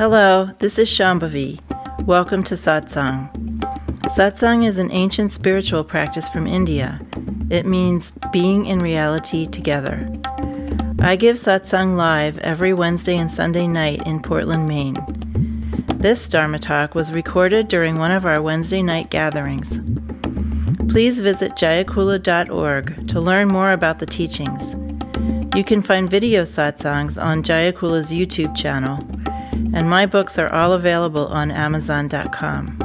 Hello, this is Shambhavi. Welcome to Satsang. Satsang is an ancient spiritual practice from India. It means being in reality together. I give Satsang live every Wednesday and Sunday night in Portland, Maine. This Dharma talk was recorded during one of our Wednesday night gatherings. Please visit jayakula.org to learn more about the teachings. You can find video satsangs on Jayakula's YouTube channel, and my books are all available on Amazon.com.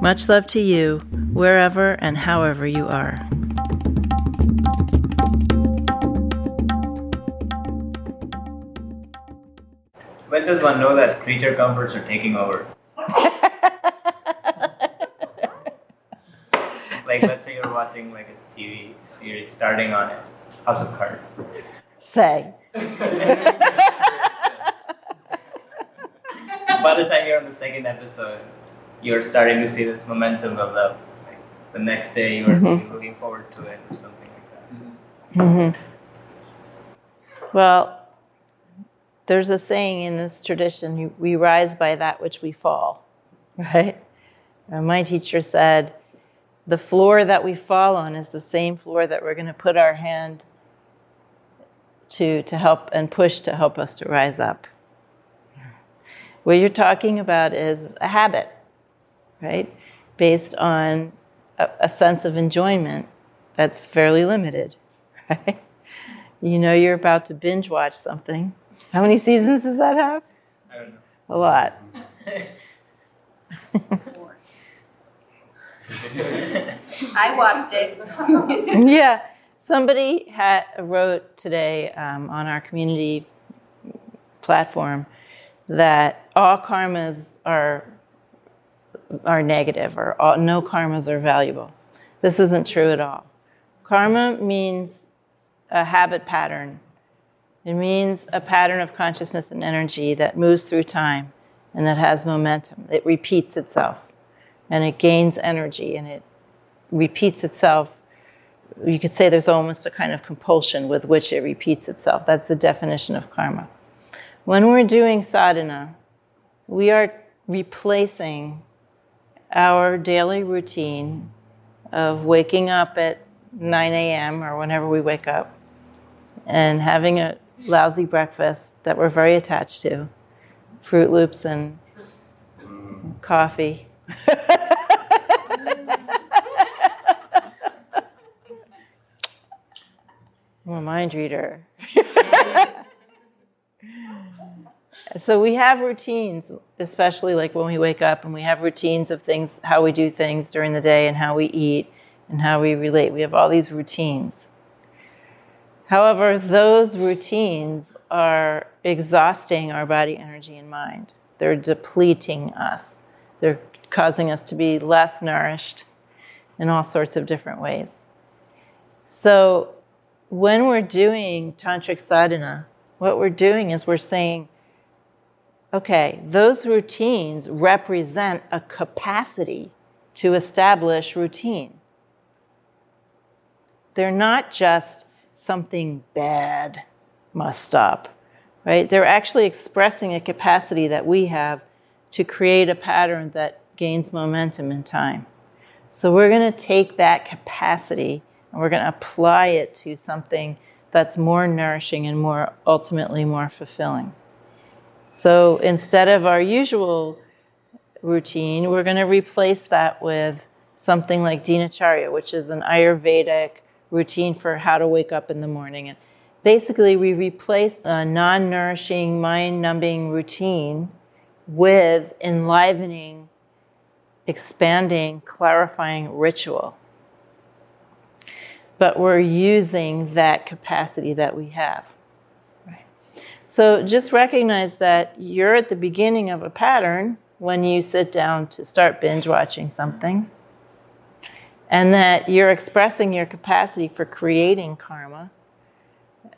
Much love to you, wherever and however you are. When does one know that creature comforts are taking over? Like, let's say you're watching like a TV series starting on House of Cards. Say. By the time you're on the second episode, you're starting to see this momentum build up. Like, the next day you're really looking forward to it or something like that. Mm-hmm. Well, there's a saying in this tradition, we rise by that which we fall, right? My teacher said, the floor that we fall on is the same floor that we're going to put our hand to help and push to help us to rise up. What you're talking about is a habit, right? Based on a sense of enjoyment that's fairly limited, right? You know you're about to binge watch something. How many seasons does that have? I don't know. A lot. I watched it. Yeah. Somebody wrote today on our community platform that all karmas are negative, or no karmas are valuable. This isn't true at all. Karma means a habit pattern. It means a pattern of consciousness and energy that moves through time and that has momentum. It repeats itself and it gains energy and it repeats itself. You could say there's almost a kind of compulsion with which it repeats itself. That's the definition of karma. When we're doing sadhana, we are replacing our daily routine of waking up at 9 a.m. or whenever we wake up and having a lousy breakfast that we're very attached to, Fruit Loops and coffee. I'm a mind reader. So we have routines, especially like when we wake up, and we have routines of things, how we do things during the day and how we eat and how we relate. We have all these routines. However, those routines are exhausting our body, energy, and mind. They're depleting us. They're causing us to be less nourished in all sorts of different ways. So when we're doing tantric sadhana, what we're doing is we're saying, okay, those routines represent a capacity to establish routine. They're not just something bad must stop, right? They're actually expressing a capacity that we have to create a pattern that gains momentum in time. So we're going to take that capacity and we're going to apply it to something that's more nourishing and more ultimately more fulfilling. So instead of our usual routine, we're going to replace that with something like dinacharya, which is an Ayurvedic routine for how to wake up in the morning. And basically, we replace a non-nourishing, mind-numbing routine with enlivening, expanding, clarifying ritual. But we're using that capacity that we have. Right. So just recognize that you're at the beginning of a pattern when you sit down to start binge watching something, and that you're expressing your capacity for creating karma,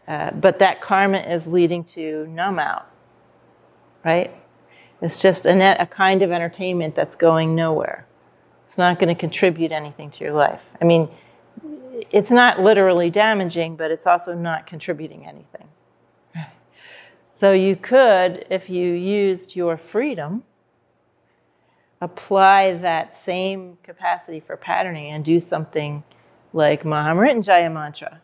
but that karma is leading to numb out, right? It's just a kind of entertainment that's going nowhere. It's not going to contribute anything to your life. I mean, it's not literally damaging, but it's also not contributing anything. So you could, if you used your freedom, apply that same capacity for patterning and do something like Mahamrityunjaya mantra.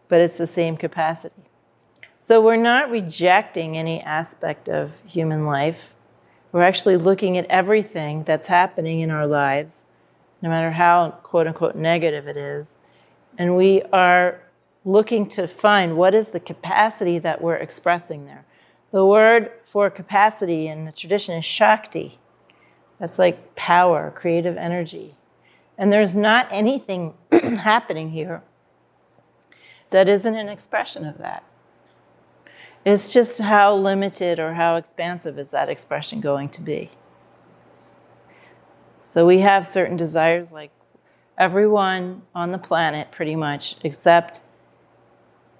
But it's the same capacity. So we're not rejecting any aspect of human life. We're actually looking at everything that's happening in our lives, no matter how quote unquote negative it is. And we are looking to find what is the capacity that we're expressing there. The word for capacity in the tradition is Shakti. That's like power, creative energy. And there's not anything happening here that isn't an expression of that. It's just how limited or how expansive is that expression going to be. So we have certain desires, like everyone on the planet pretty much, except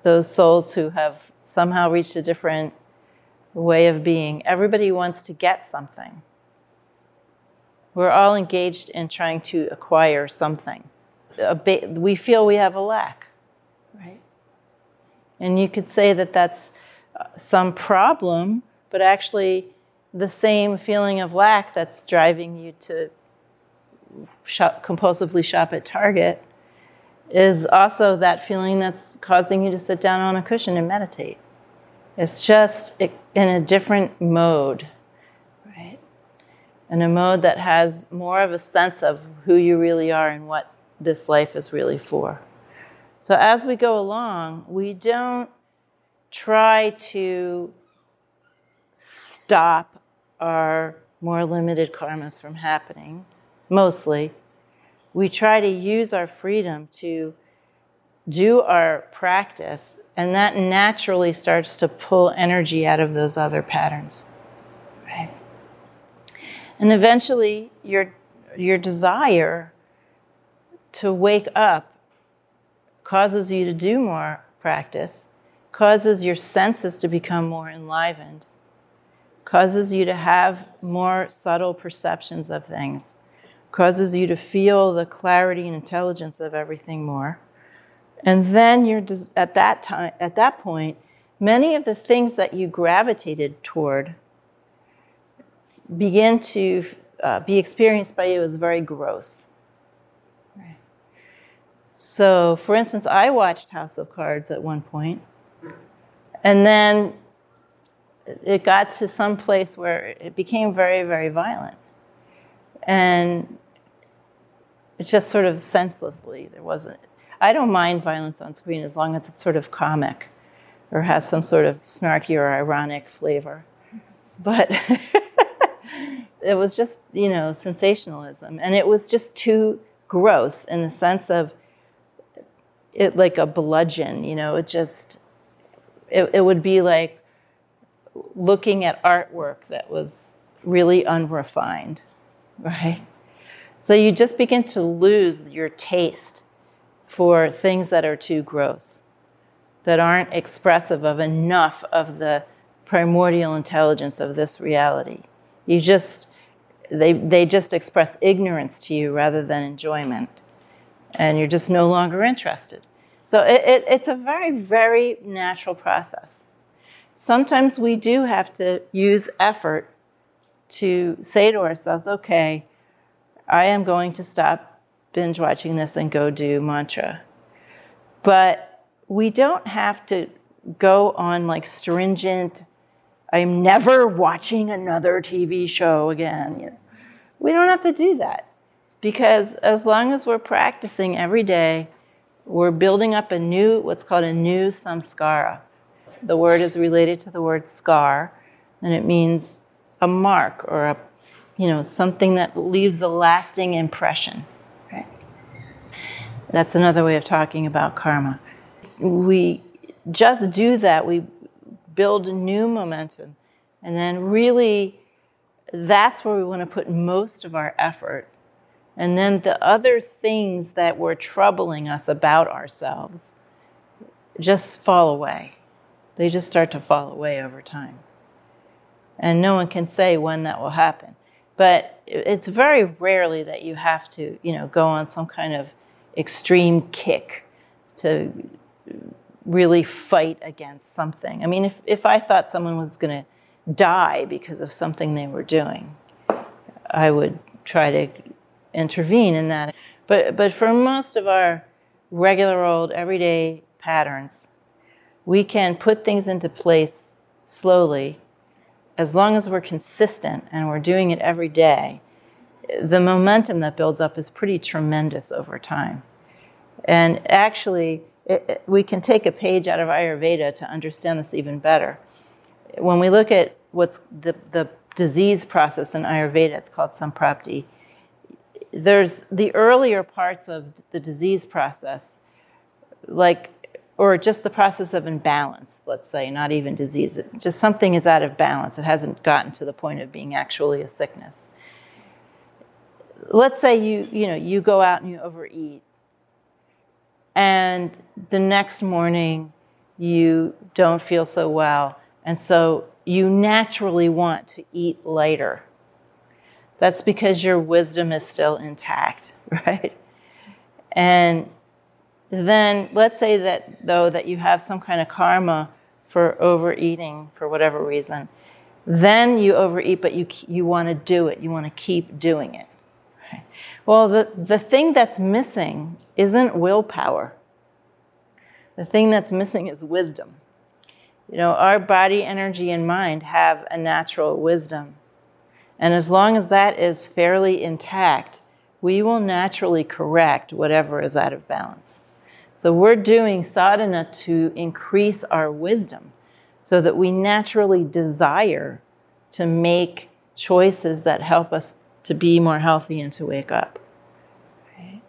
those souls who have somehow reached a different way of being. Everybody wants to get something. We're all engaged in trying to acquire something. We feel we have a lack, right? And you could say that that's some problem, but actually the same feeling of lack that's driving you to compulsively shop at Target is also that feeling that's causing you to sit down on a cushion and meditate. It's just in a different mode, right? In a mode that has more of a sense of who you really are and what this life is really for. So as we go along, we don't try to stop our more limited karmas from happening, mostly. We try to use our freedom to do our practice, and that naturally starts to pull energy out of those other patterns. Right? And eventually, your desire to wake up causes you to do more practice, causes your senses to become more enlivened, causes you to have more subtle perceptions of things, causes you to feel the clarity and intelligence of everything more. And then at that point, many of the things that you gravitated toward begin to be experienced by you as very gross. Right. So, for instance, I watched House of Cards at one point, and then it got to some place where it became very, very violent. And it just sort of senselessly, I don't mind violence on screen as long as it's sort of comic or has some sort of snarky or ironic flavor. But it was just, sensationalism. And it was just too gross in the sense of it like a bludgeon, it would be like looking at artwork that was really unrefined, right? So you just begin to lose your taste for things that are too gross, that aren't expressive of enough of the primordial intelligence of this reality. They just express ignorance to you rather than enjoyment, and you're just no longer interested. So it's a very, very natural process. Sometimes we do have to use effort to say to ourselves, okay, I am going to stop binge watching this and go do mantra. But we don't have to go on like stringent, I'm never watching another TV show again. We don't have to do that. Because as long as we're practicing every day, we're building up what's called a new samskara. The word is related to the word scar, and it means a mark or something that leaves a lasting impression. Right? That's another way of talking about karma. We just do that. We build new momentum, and then really that's where we want to put most of our effort. And then the other things that were troubling us about ourselves just fall away. They just start to fall away over time. And no one can say when that will happen. But it's very rarely that you have to, go on some kind of extreme kick to really fight against something. I mean, if I thought someone was going to die because of something they were doing, I would try to intervene in that. But for most of our regular old everyday patterns, we can put things into place slowly. As long as we're consistent and we're doing it every day, the momentum that builds up is pretty tremendous over time. And actually, we can take a page out of Ayurveda to understand this even better. When we look at what's the disease process in Ayurveda, it's called Samprapti. There's the earlier parts of the disease process, or just the process of imbalance, let's say, not even disease. Just something is out of balance. It hasn't gotten to the point of being actually a sickness. Let's say you go out and you overeat, and the next morning you don't feel so well, and so you naturally want to eat lighter. That's because your wisdom is still intact, right? And then let's say that you have some kind of karma for overeating for whatever reason. Then you overeat, but you want to do it. You want to keep doing it. Right? Well, the thing that's missing isn't willpower. The thing that's missing is wisdom. Our body, energy, and mind have a natural wisdom. And as long as that is fairly intact, we will naturally correct whatever is out of balance. So we're doing sadhana to increase our wisdom so that we naturally desire to make choices that help us to be more healthy and to wake up. Right?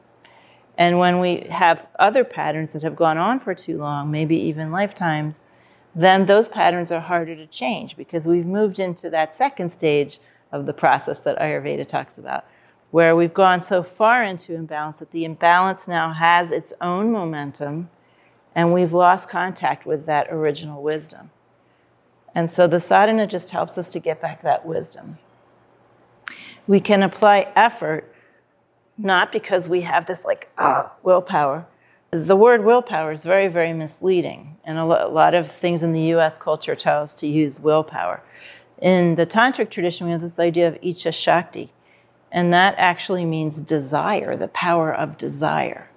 And when we have other patterns that have gone on for too long, maybe even lifetimes, then those patterns are harder to change because we've moved into that second stage of the process that Ayurveda talks about, where we've gone so far into imbalance that the imbalance now has its own momentum, and we've lost contact with that original wisdom. And so the sadhana just helps us to get back that wisdom. We can apply effort, not because we have this willpower. The word willpower is very, very misleading, and a lot of things in the U.S. culture tell us to use willpower. In the Tantric tradition, we have this idea of Icha Shakti, and that actually means desire, the power of desire.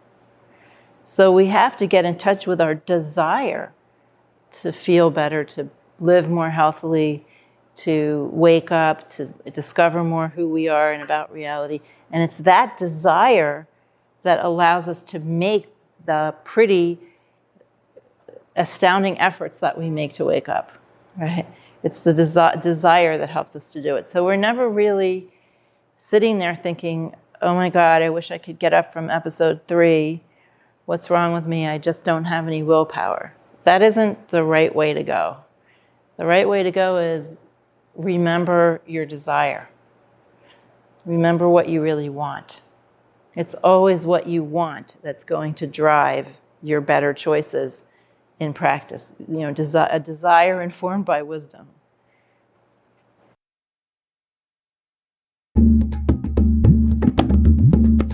So we have to get in touch with our desire to feel better, to live more healthily, to wake up, to discover more who we are and about reality. And it's that desire that allows us to make the pretty astounding efforts that we make to wake up, right? It's the desire that helps us to do it. So we're never really sitting there thinking, oh my God, I wish I could get up from episode 3. What's wrong with me? I just don't have any willpower. That isn't the right way to go. The right way to go is remember your desire. Remember what you really want. It's always what you want that's going to drive your better choices in practice. A desire informed by wisdom.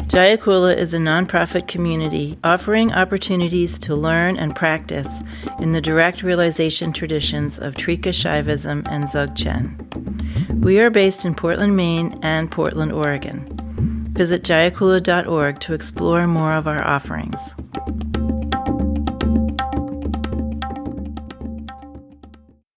Jayakula is a nonprofit community offering opportunities to learn and practice in the direct realization traditions of Trika Shaivism and Dzogchen. We are based in Portland, Maine and Portland, Oregon. Visit jayakula.org to explore more of our offerings.